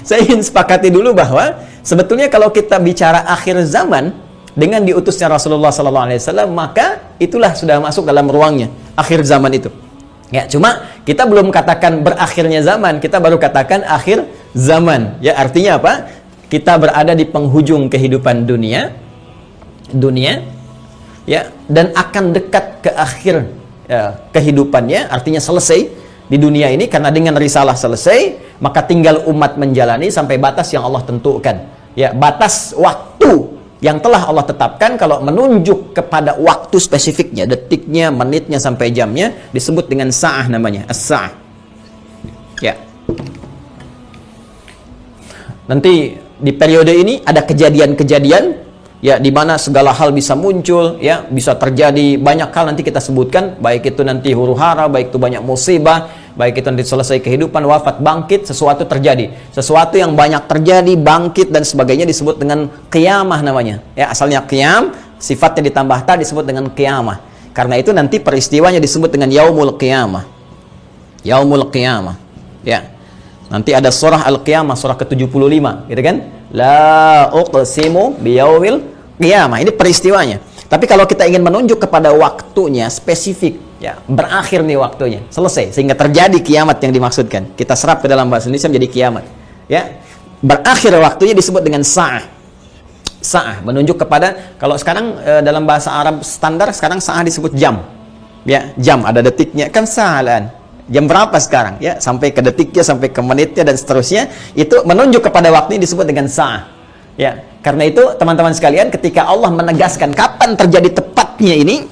Saya ingin sepakati dulu bahwa sebetulnya kalau kita bicara akhir zaman dengan diutusnya Rasulullah SAW, maka itulah sudah masuk dalam ruangnya akhir zaman itu. Ya, cuma kita belum katakan berakhirnya zaman, kita baru katakan akhir zaman. Ya, artinya apa? Kita berada di penghujung kehidupan dunia, ya, dan akan dekat ke akhir kehidupannya, artinya selesai di dunia ini, karena dengan risalah selesai, maka tinggal umat menjalani sampai batas yang Allah tentukan. Ya, batas waktu yang telah Allah tetapkan. Kalau menunjuk kepada waktu spesifiknya, detiknya, menitnya, sampai jamnya, disebut dengan sa'ah namanya, as-sa'ah. Ya. Nanti di periode ini ada kejadian-kejadian, ya, di mana segala hal bisa muncul, ya, bisa terjadi banyak hal nanti kita sebutkan, baik itu nanti huru-hara, baik itu banyak musibah, baik itu nanti selesai kehidupan, wafat, bangkit, sesuatu terjadi. Sesuatu yang banyak terjadi, bangkit dan sebagainya disebut dengan qiyamah namanya. Ya, asalnya qiyam, sifatnya ditambah ta disebut dengan qiyamah. Karena itu nanti peristiwanya disebut dengan yaumul qiyamah. Yaumul qiyamah. Ya. Nanti ada surah Al-Qiyamah, surah ke-75, gitu kan? La uqsimu biyaumil qiyamah. Ini peristiwanya. Tapi kalau kita ingin menunjuk kepada waktunya spesifik, ya, berakhir nih waktunya, selesai, sehingga terjadi kiamat yang dimaksudkan. Kita serap ke dalam bahasa Indonesia menjadi kiamat. Ya, berakhir waktunya disebut dengan sa'ah. Sa'ah menunjuk kepada, kalau sekarang dalam bahasa Arab standar sekarang sa'ah disebut jam. Ya, jam ada detiknya, kan sa'alan. Jam berapa sekarang? Ya, sampai ke detiknya, sampai ke menitnya dan seterusnya, itu menunjuk kepada waktu ini disebut dengan sa'ah. Ya, karena itu teman-teman sekalian, ketika Allah menegaskan kapan terjadi tepatnya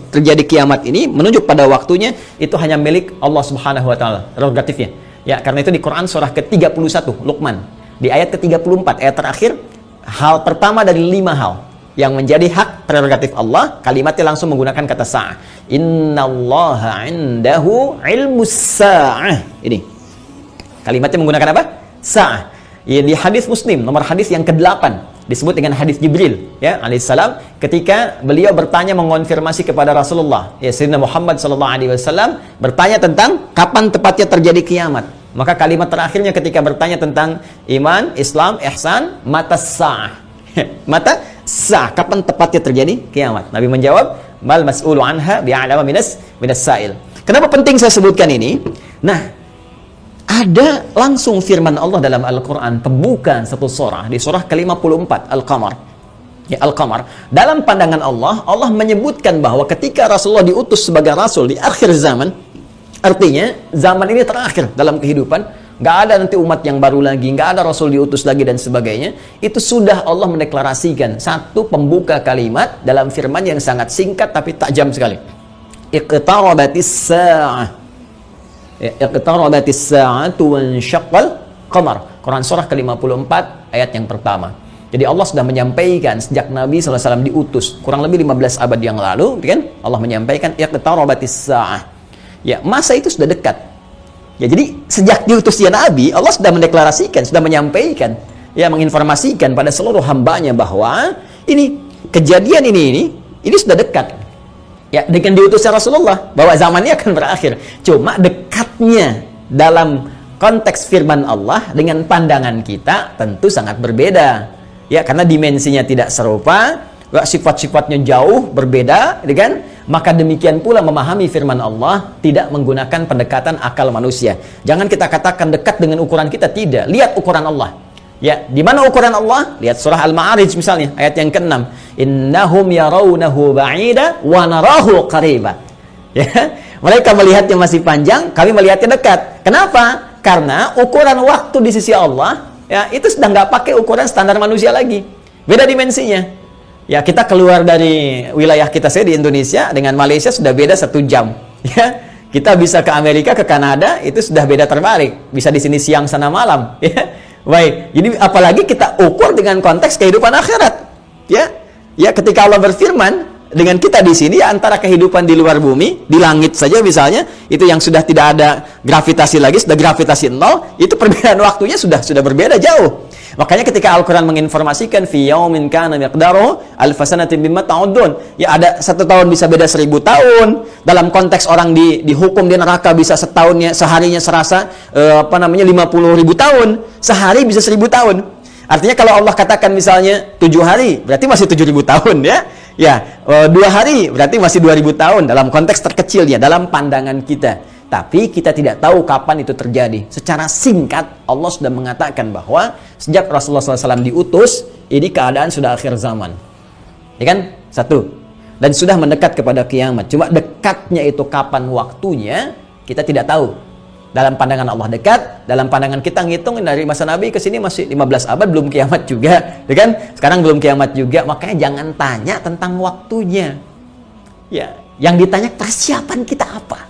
terjadi kiamat ini, menunjuk pada waktunya, itu hanya milik Allah Subhanahu wa taala, prerogatifnya. Ya, karena itu di Quran surah ke-31 Luqman, di ayat ke-34, ayat terakhir, hal pertama dari 5 hal yang menjadi hak prerogatif Allah, kalimatnya langsung menggunakan kata sa'ah. Innallaha 'indahu 'ilmus sa'ah. Ini kalimatnya menggunakan apa? Sa'ah. Ya, di hadis Muslim nomor hadis yang ke-8 disebut dengan hadis Jibril, ya, alaihissalam, ketika beliau bertanya mengonfirmasi kepada Rasulullah, ya, Sayyidina Muhammad SAW bertanya tentang kapan tepatnya terjadi kiamat. Maka kalimat terakhirnya ketika bertanya tentang iman, Islam, ihsan, mata sa'ah. Mata sa'ah, kapan tepatnya terjadi kiamat? Nabi menjawab, mal mas'ulu anha bi'alama minas sa'il. Kenapa penting saya sebutkan ini? Nah, ada langsung firman Allah dalam Al-Quran, pembukaan satu surah, di surah ke-54 Al-Qamar. Ya, Al-Qamar. Dalam pandangan Allah, Allah menyebutkan bahwa ketika Rasulullah diutus sebagai Rasul di akhir zaman, artinya zaman ini terakhir dalam kehidupan, nggak ada nanti umat yang baru lagi, nggak ada Rasul diutus lagi dan sebagainya. Itu sudah Allah mendeklarasikan satu pembuka kalimat dalam firman yang sangat singkat tapi tajam sekali. Iqtarabatis sa'ah. Iqtarabatis sa'atu wansyaqqal qamar. Quran surah ke-54 ayat yang pertama. Jadi Allah sudah menyampaikan sejak Nabi SAW diutus kurang lebih 15 abad yang lalu, kan? Allah menyampaikan iqtarabatis sa'ah. Ya, masa itu sudah dekat. Ya, jadi sejak diutusnya Nabi, Allah sudah mendeklarasikan, sudah menyampaikan, ya, menginformasikan pada seluruh hambanya bahwa ini kejadian ini sudah dekat. Ya, dengan diutusnya Rasulullah, bahwa zamannya akan berakhir. Cuma dekatnya dalam konteks firman Allah dengan pandangan kita tentu sangat berbeda. Ya, karena dimensinya tidak serupa, sifat-sifatnya jauh berbeda, kan? Maka demikian pula memahami firman Allah tidak menggunakan pendekatan akal manusia. Jangan kita katakan dekat dengan ukuran kita, tidak. Lihat ukuran Allah. Ya, di mana ukuran Allah? Lihat surah Al-Ma'arij misalnya, ayat yang ke-6. Innahum yarawnahu ba'ida wa narahu qariba. Ya, mereka melihatnya masih panjang, kami melihatnya dekat. Kenapa? Karena ukuran waktu di sisi Allah, ya, itu sudah nggak pakai ukuran standar manusia lagi. Beda dimensinya. Ya, kita keluar dari wilayah kita, saya di Indonesia dengan Malaysia sudah beda 1 jam. Ya, kita bisa ke Amerika, ke Kanada, itu sudah beda terbalik. Bisa di sini siang, sana malam. Ya. Baik, jadi apalagi kita ukur dengan konteks kehidupan akhirat. Ya, ya, ketika Allah berfirman dengan kita di sini, ya, antara kehidupan di luar bumi, di langit saja misalnya, itu yang sudah tidak ada gravitasi lagi, sudah gravitasi 0, itu perbedaan waktunya sudah berbeda jauh. Makanya ketika Al-Quran menginformasikan fi yaumin kana miqdaruhu alf sanatin mimma ta'udun, ya ada 1 tahun bisa beda 1000 tahun. Dalam konteks orang dihukum di neraka bisa setahunnya, seharinya serasa 50.000 tahun, sehari bisa 1000 tahun. Artinya kalau Allah katakan misalnya 7 hari, berarti masih 7.000 tahun ya. Ya, 2 hari berarti masih 2.000 tahun dalam konteks terkecilnya, dalam pandangan kita. Tapi kita tidak tahu kapan itu terjadi. Secara singkat, Allah sudah mengatakan bahwa sejak Rasulullah SAW diutus, ini keadaan sudah akhir zaman. Ya kan? 1. Dan sudah mendekat kepada kiamat. Cuma dekatnya itu kapan waktunya, kita tidak tahu. Dalam pandangan Allah dekat, dalam pandangan kita ngitung dari masa Nabi ke sini masih 15 abad, belum kiamat juga. Ya kan? Sekarang belum kiamat juga, makanya jangan tanya tentang waktunya. Ya, yang ditanya persiapan kita apa?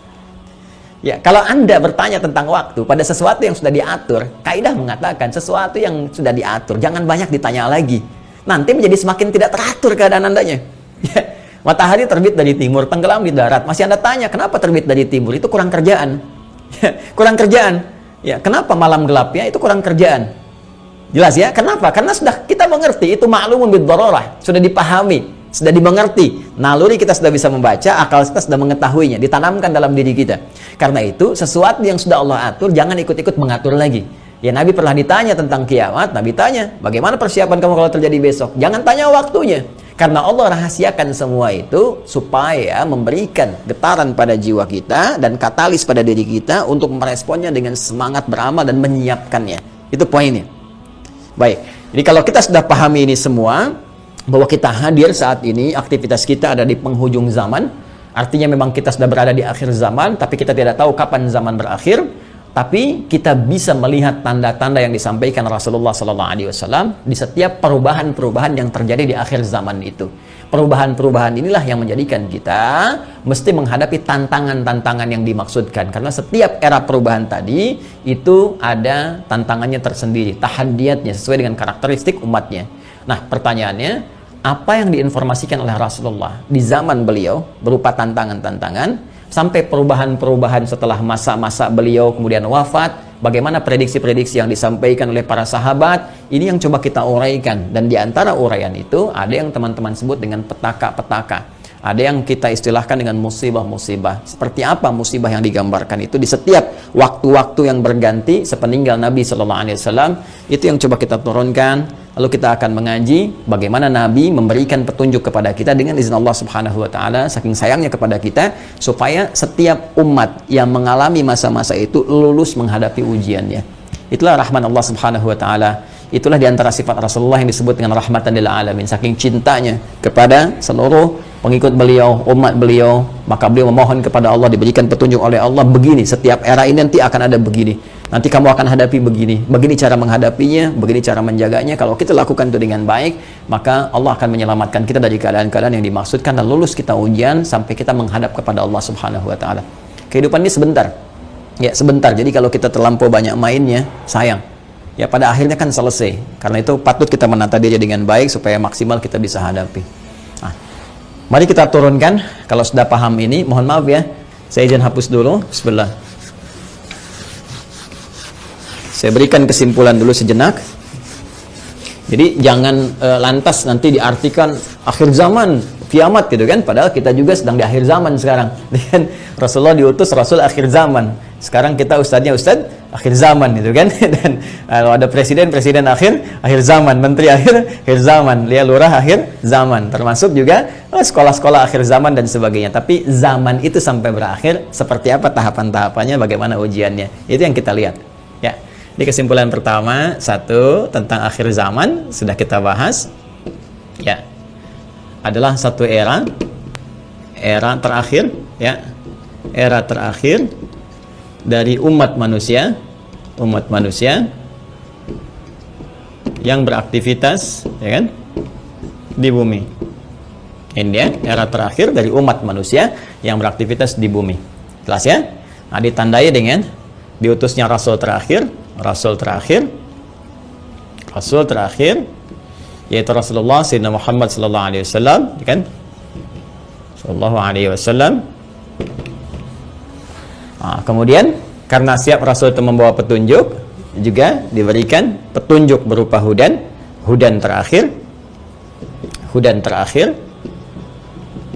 Ya, kalau Anda bertanya tentang waktu pada sesuatu yang sudah diatur, kaidah mengatakan sesuatu yang sudah diatur, jangan banyak ditanya lagi. Nanti menjadi semakin tidak teratur keadaan Andanya. Ya, matahari terbit dari timur, tenggelam di darat. Masih Anda tanya, kenapa terbit dari timur? Itu kurang kerjaan. Ya, kurang kerjaan. Ya, kenapa malam gelapnya? Itu kurang kerjaan. Jelas ya? Kenapa? Karena sudah kita mengerti, itu ma'lumun bid-darurah, sudah dipahami. Sudah dimengerti, naluri kita sudah bisa membaca, akal kita sudah mengetahuinya, ditanamkan dalam diri kita. Karena itu, sesuatu yang sudah Allah atur, jangan ikut-ikut mengatur lagi. Ya, Nabi pernah ditanya tentang kiamat, Nabi tanya, bagaimana persiapan kamu kalau terjadi besok? Jangan tanya waktunya. Karena Allah rahasiakan semua itu, supaya memberikan getaran pada jiwa kita, dan katalis pada diri kita, untuk meresponnya dengan semangat beramal dan menyiapkannya. Itu poinnya. Baik, jadi kalau kita sudah pahami ini semua, bahwa kita hadir saat ini, aktivitas kita ada di penghujung zaman, artinya memang kita sudah berada di akhir zaman, tapi kita tidak tahu kapan zaman berakhir. Tapi kita bisa melihat tanda-tanda yang disampaikan Rasulullah SAW di setiap perubahan-perubahan yang terjadi di akhir zaman itu. Perubahan-perubahan inilah yang menjadikan kita mesti menghadapi tantangan-tantangan yang dimaksudkan, karena setiap era perubahan tadi itu ada tantangannya tersendiri, tahadiyatnya sesuai dengan karakteristik umatnya. Nah, pertanyaannya, apa yang diinformasikan oleh Rasulullah di zaman beliau berupa tantangan-tantangan sampai perubahan-perubahan setelah masa-masa beliau kemudian wafat, bagaimana prediksi-prediksi yang disampaikan oleh para sahabat, ini yang coba kita uraikan. Dan di antara uraian itu ada yang teman-teman sebut dengan petaka-petaka, ada yang kita istilahkan dengan musibah-musibah. Seperti apa musibah yang digambarkan itu di setiap waktu-waktu yang berganti sepeninggal Nabi SAW, itu yang coba kita turunkan. Lalu kita akan mengaji bagaimana Nabi memberikan petunjuk kepada kita dengan izin Allah Subhanahu wa Ta'ala, saking sayangnya kepada kita, supaya setiap umat yang mengalami masa-masa itu lulus menghadapi ujiannya. Itulah rahman Allah Subhanahu wa Ta'ala. Itulah diantara sifat Rasulullah yang disebut dengan rahmatan lil alamin. Saking cintanya kepada seluruh pengikut beliau, umat beliau, maka beliau memohon kepada Allah diberikan petunjuk oleh Allah, begini, setiap era ini nanti akan ada begini, nanti kamu akan hadapi begini, begini cara menghadapinya, begini cara menjaganya. Kalau kita lakukan itu dengan baik, maka Allah akan menyelamatkan kita dari keadaan-keadaan yang dimaksudkan dan lulus kita ujian sampai kita menghadap kepada Allah Subhanahu wa Ta'ala. Kehidupan ini sebentar, ya sebentar. Jadi kalau kita terlampau banyak mainnya, sayang. Ya pada akhirnya kan selesai. Karena itu patut kita menata diri dengan baik supaya maksimal kita bisa hadapi. Nah, mari kita turunkan. Kalau sudah paham ini, mohon maaf ya, saya izin hapus dulu. Bismillah. Saya berikan kesimpulan dulu sejenak. Jadi jangan lantas nanti diartikan akhir zaman, kiamat gitu kan. Padahal kita juga sedang di akhir zaman sekarang. Dan Rasulullah diutus Rasul akhir zaman. Sekarang kita ustadznya ustadz akhir zaman gitu kan. Dan kalau ada presiden akhir zaman, menteri akhir zaman, lihat lurah akhir zaman, termasuk juga sekolah-sekolah akhir zaman dan sebagainya. Tapi zaman itu sampai berakhir seperti apa tahapan-tahapannya, bagaimana ujiannya, itu yang kita lihat ya. Di kesimpulan pertama, 1, tentang akhir zaman sudah kita bahas ya, adalah satu era terakhir ya, era terakhir dari umat manusia yang beraktivitas ya kan di bumi. Ini dia era terakhir dari umat manusia yang beraktivitas di bumi. Jelas ya? Nah, ditandai dengan diutusnya rasul terakhir yaitu Rasulullah Sayyidina Muhammad sallallahu alaihi wasallam, kan? Sallallahu alaihi wasallam. Nah, kemudian karena siap Rasul itu membawa petunjuk, juga diberikan petunjuk berupa hudan terakhir.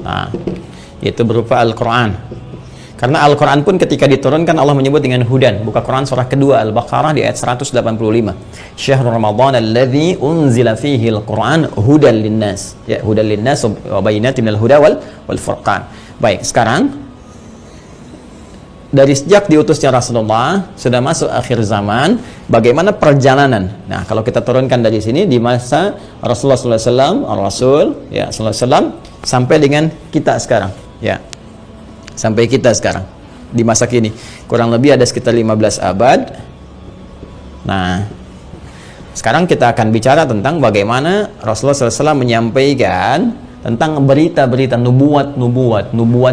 Nah, itu berupa Al-Quran. Karena Al-Quran pun ketika diturunkan Allah menyebut dengan hudan. Buka Quran surah kedua Al-Baqarah di ayat 185. Syahrul Ramadan alladzi unzila fihi al-Quran hudan linnas. Ya, hudan linnas wa bayyinatin minal huda wal furqan. Baik, sekarang dari sejak diutusnya Rasulullah sudah masuk akhir zaman, bagaimana perjalanan? Nah, kalau kita turunkan dari sini di masa Rasulullah SAW, Rasul ya SAW sampai dengan kita sekarang, ya. Sampai kita sekarang di masa kini kurang lebih ada sekitar 15 abad. Nah, sekarang kita akan bicara tentang bagaimana Rasulullah SAW menyampaikan tentang berita-berita nubuat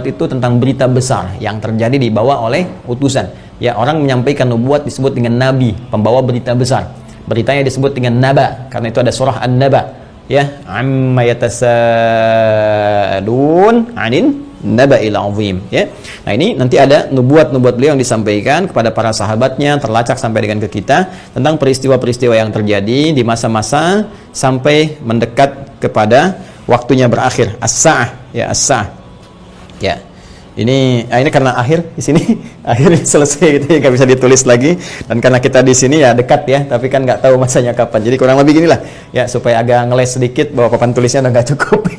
itu tentang berita besar yang terjadi dibawa oleh utusan. Ya, orang menyampaikan nubuat disebut dengan nabi, pembawa berita besar. Beritanya disebut dengan naba, karena itu ada surah An-Naba. Ya, amma yatasaalun 'anin naba'il 'azim, ya. Nah, ini nanti ada nubuat-nubuat beliau yang disampaikan kepada para sahabatnya, terlacak sampai dengan ke kita tentang peristiwa-peristiwa yang terjadi di masa-masa sampai mendekat kepada waktunya berakhir, as-sa'ah, ya, as-sa'ah. Ya. Ini karena akhir di sini akhir selesai gitu ya, nggak bisa ditulis lagi, dan karena kita di sini ya dekat ya, tapi kan nggak tahu masanya kapan. Jadi kurang lebih ginilah ya, supaya agak ngeles sedikit bahwa papan tulisnya udah nggak cukup.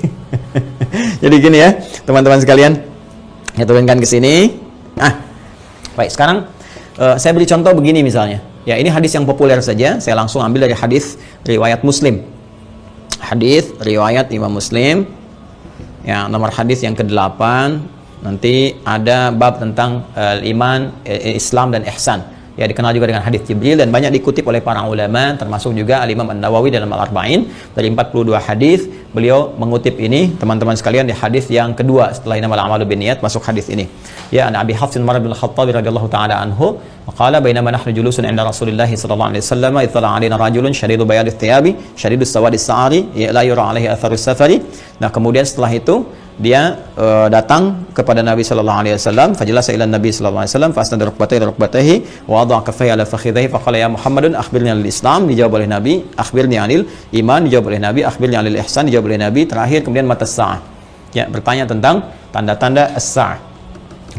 Jadi gini ya, teman-teman sekalian, ya turunkan ke sini. Baik, sekarang saya beri contoh begini misalnya. Ya, ini hadis yang populer saja, saya langsung ambil dari hadis riwayat Muslim. Hadis riwayat Imam Muslim. Ya, nomor hadis yang ke-8. Nanti ada bab tentang iman, Islam dan ihsan. Ya, dikenal juga dengan hadis Jibril dan banyak dikutip oleh para ulama, termasuk juga Al-Imam An-Nawawi dalam Al-Arba'in. Dari 42 hadis beliau mengutip ini, teman-teman sekalian, di hadis yang kedua setelah innamal a'malu binniyat, masuk hadis ini. Ya, an Abi Hafsin Umar bin Khattab radhiyallahu ta'ala anhu, qala bainama nahnu julusun 'inda Rasulillah sallallahu alaihi wasallam, ittala 'alaina rajulun shadidu bayadith thiyabi, shadidus sawadis sa'ari, la yura 'alaihi atharus safari. Nah, kemudian setelah itu dia datang kepada Nabi sallallahu alaihi wasallam, fajlasa ila Nabi sallallahu alaihi wasallam, fasnada rukbatayhi wa wada'a kaffayhi ala fakhidhihi, faqala ya Muhammadun akhbirni 'anil Islam, dijawab oleh Nabi, akhbirni 'anil iman, dijawab oleh Nabi, akhbirni 'anil ihsan, dijawab oleh Nabi, terakhir kemudian matas sa'ah. Ya, bertanya tentang tanda-tanda as-sa'ah.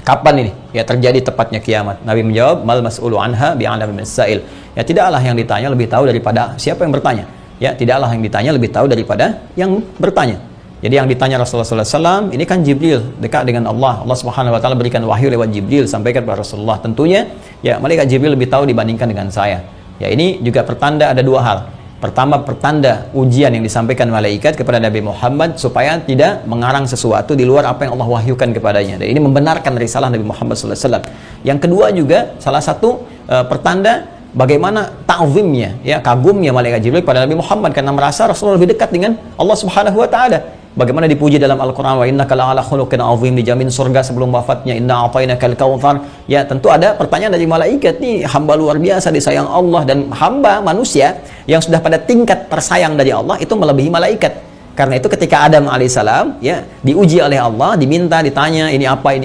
Kapan ini ya terjadi tepatnya kiamat? Nabi menjawab, mal mas'ulu anha bi'alami min sa'il. Ya, tidaklah yang ditanya lebih tahu daripada siapa yang bertanya. Ya, tidaklah yang ditanya lebih tahu daripada yang bertanya. Jadi yang ditanya Rasulullah SAW ini kan Jibril, dekat dengan Allah. Allah Subhanahu Wa Taala berikan wahyu lewat Jibril sampaikan kepada Rasulullah. Tentunya ya malaikat Jibril lebih tahu dibandingkan dengan saya. Ya, ini juga pertanda ada dua hal. Pertama, pertanda ujian yang disampaikan malaikat kepada Nabi Muhammad supaya tidak mengarang sesuatu di luar apa yang Allah wahyukan kepadanya. Dan ini membenarkan risalah Nabi Muhammad SAW. Yang kedua juga salah satu pertanda bagaimana ta'zimnya, ya, kagumnya malaikat Jibril kepada Nabi Muhammad karena merasa Rasulullah lebih dekat dengan Allah Subhanahu Wa Taala. Bagaimana dipuji dalam Al-Quran, wa innaka la'ala khuluqin azim, dijamin surga sebelum wafatnya, inna a'tainakal kautsar. Ya, tentu ada pertanyaan dari malaikat, nih hamba luar biasa disayang Allah, dan hamba manusia yang sudah pada tingkat tersayang dari Allah itu melebihi malaikat. Karena itu ketika Adam alaihissalam ya diuji oleh Allah, diminta, ditanya ini apa,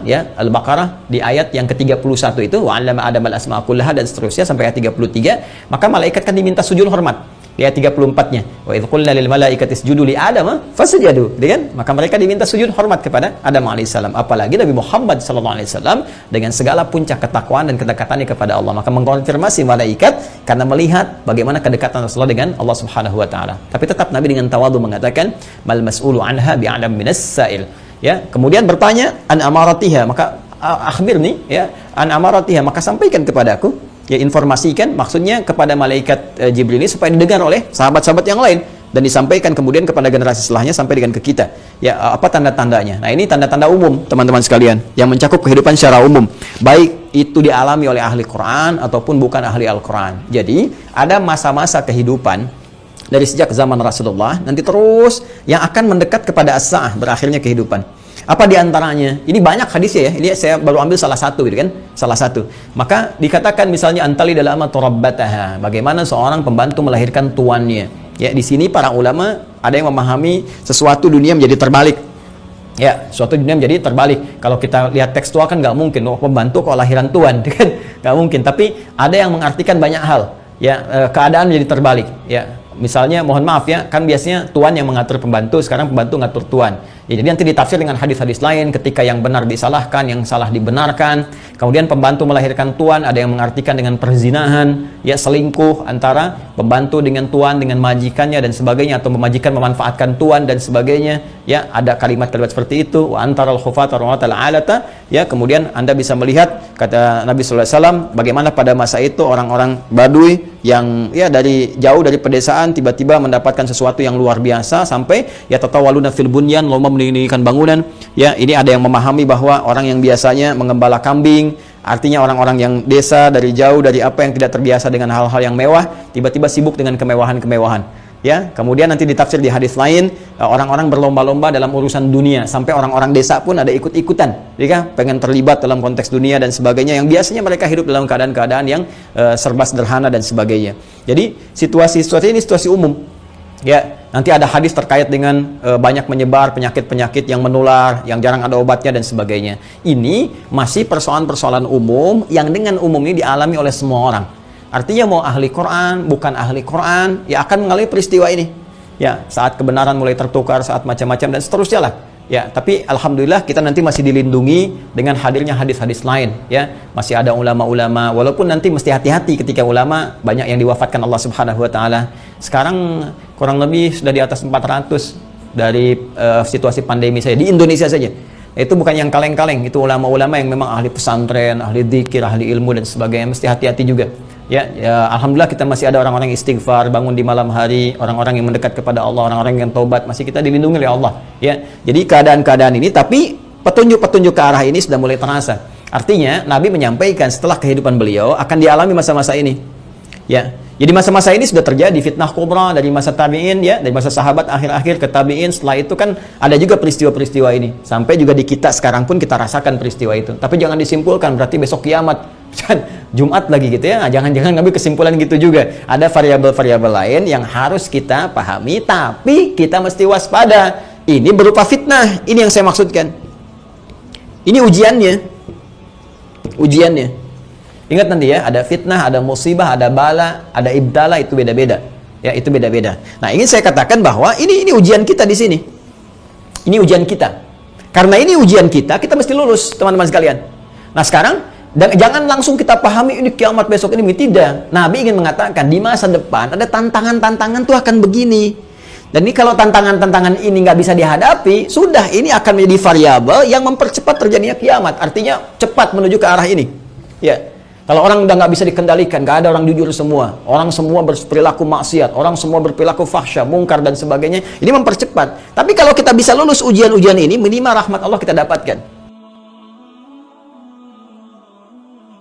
ya, Al-Baqarah di ayat yang ke-31 itu, wa 'allama Adam al-asma'a kullaha, dan seterusnya sampai ayat 33, maka malaikat kan diminta sujud hormat. Di ayat 34-nya, wa idz qulna lil malaikati isjudu li Adam fasajadu, gitu kan? Maka mereka diminta sujud hormat kepada Adam alaihissalam. Apalagi Nabi Muhammad sallallahu alaihi wasallam dengan segala puncak ketakwaan dan kedekatannya kepada Allah, maka mengkonfirmasi malaikat karena melihat bagaimana kedekatan Rasulullah dengan Allah Subhanahu wa taala. Tapi tetap Nabi dengan tawadhu mengatakan, mal mas'ulu anha bi'alam minas sa'il. Ya, kemudian bertanya an amaratiha, maka akhbirni, ya, an amaratiha, maka sampaikan kepadaku. Ya, informasikan maksudnya kepada malaikat Jibril ini supaya didengar oleh sahabat-sahabat yang lain dan disampaikan kemudian kepada generasi setelahnya sampai dengan ke kita. Ya, apa tanda-tandanya? Nah, ini tanda-tanda umum teman-teman sekalian yang mencakup kehidupan secara umum, baik itu dialami oleh ahli Quran ataupun bukan ahli Al-Quran. Jadi ada masa-masa kehidupan dari sejak zaman Rasulullah nanti terus yang akan mendekat kepada as-sa'ah, berakhirnya kehidupan. Apa diantaranya? Ini banyak hadisnya ya. Ini saya baru ambil salah satu, gitu kan? Salah satu. Maka dikatakan misalnya antali dalam turabbataha. Bagaimana seorang pembantu melahirkan tuannya. Ya, di sini para ulama ada yang memahami sesuatu dunia menjadi terbalik. Ya, suatu dunia menjadi terbalik. Kalau kita lihat tekstual kan nggak mungkin, pembantu kok lahiran tuan, kan? nggak mungkin. Tapi ada yang mengartikan banyak hal. Ya, keadaan jadi terbalik. Ya, misalnya mohon maaf ya, kan biasanya tuan yang mengatur pembantu, sekarang pembantu ngatur tuan. Ya, jadi nanti ditafsir dengan hadis-hadis lain, ketika yang benar disalahkan, yang salah dibenarkan. Kemudian pembantu melahirkan tuan, ada yang mengartikan dengan perzinahan, ya selingkuh antara pembantu dengan tuan, dengan majikannya dan sebagainya, atau majikan memanfaatkan tuan dan sebagainya. Ya, ada kalimat-kalimat seperti itu. Wa antaral khufata rawatal alata. Ya, kemudian Anda bisa melihat kata Nabi sallallahu alaihi wasallam bagaimana pada masa itu orang-orang Baduy yang ya dari jauh dari pedesaan tiba-tiba mendapatkan sesuatu yang luar biasa sampai ya tatawaluna fil bunyan, lomba mendirikan bangunan. Ya, ini ada yang memahami bahwa orang yang biasanya mengembala kambing, artinya orang-orang yang desa dari jauh dari apa yang tidak terbiasa dengan hal-hal yang mewah, tiba-tiba sibuk dengan kemewahan-kemewahan. Ya, kemudian nanti ditafsir di hadis lain, orang-orang berlomba-lomba dalam urusan dunia, sampai orang-orang desa pun ada ikut-ikutan, ya, pengen terlibat dalam konteks dunia dan sebagainya, yang biasanya mereka hidup dalam keadaan-keadaan yang serba sederhana dan sebagainya. Jadi situasi-situasi ini situasi umum. Ya, nanti ada hadis terkait dengan banyak menyebar penyakit-penyakit yang menular, yang jarang ada obatnya dan sebagainya. Ini masih persoalan-persoalan umum yang dengan umum ini dialami oleh semua orang. Artinya mau ahli Quran, bukan ahli Quran, ya akan mengalami peristiwa ini. Ya, saat kebenaran mulai tertukar, saat macam-macam dan seterusnya lah. Ya, tapi alhamdulillah kita nanti masih dilindungi dengan hadirnya hadis-hadis lain. Ya, masih ada ulama-ulama. Walaupun nanti mesti hati-hati ketika ulama banyak yang diwafatkan Allah Subhanahu Wa Taala. Sekarang kurang lebih sudah di atas 400 dari situasi pandemi saya di Indonesia saja. Itu bukan yang kaleng-kaleng, itu ulama-ulama yang memang ahli pesantren, ahli dzikir, ahli ilmu dan sebagainya. Mesti hati-hati juga. Ya, alhamdulillah kita masih ada orang-orang yang istighfar, bangun di malam hari, orang-orang yang mendekat kepada Allah, orang-orang yang taubat, masih kita dilindungi oleh Allah. Ya, jadi keadaan-keadaan ini, tapi petunjuk-petunjuk ke arah ini sudah mulai terasa. Artinya Nabi menyampaikan setelah kehidupan beliau akan dialami masa-masa ini. Ya, jadi masa-masa ini sudah terjadi fitnah kubra dari masa tabi'in, ya, dari masa sahabat akhir-akhir ke tabi'in. Setelah itu kan ada juga peristiwa-peristiwa ini. Sampai juga di kita sekarang pun kita rasakan peristiwa itu. Tapi jangan disimpulkan berarti besok kiamat. Jumat lagi gitu ya. Jangan-jangan ngambil kesimpulan gitu juga. Ada variabel-variabel lain yang harus kita pahami, tapi kita mesti waspada. Ini berupa fitnah. Ini yang saya maksudkan. Ini ujiannya. Ujiannya. Ingat nanti ya, ada fitnah, ada musibah, ada bala, ada ibtala, itu beda-beda. Ya, itu beda-beda. Nah, ingin saya katakan bahwa ini ujian kita di sini. Ini ujian kita. Karena ini ujian kita mesti lulus, teman-teman sekalian. Nah, sekarang jangan langsung kita pahami ini kiamat besok ini. Tidak. Nabi ingin mengatakan di masa depan ada tantangan-tantangan tuh akan begini. Dan ini kalau tantangan-tantangan ini nggak bisa dihadapi, sudah ini akan menjadi variabel yang mempercepat terjadinya kiamat. Artinya cepat menuju ke arah ini. Ya. Kalau orang udah nggak bisa dikendalikan, nggak ada orang jujur semua, orang semua berperilaku maksiat, orang semua berperilaku fahsya, mungkar dan sebagainya, ini mempercepat. Tapi kalau kita bisa lulus ujian-ujian ini, minimal rahmat Allah kita dapatkan.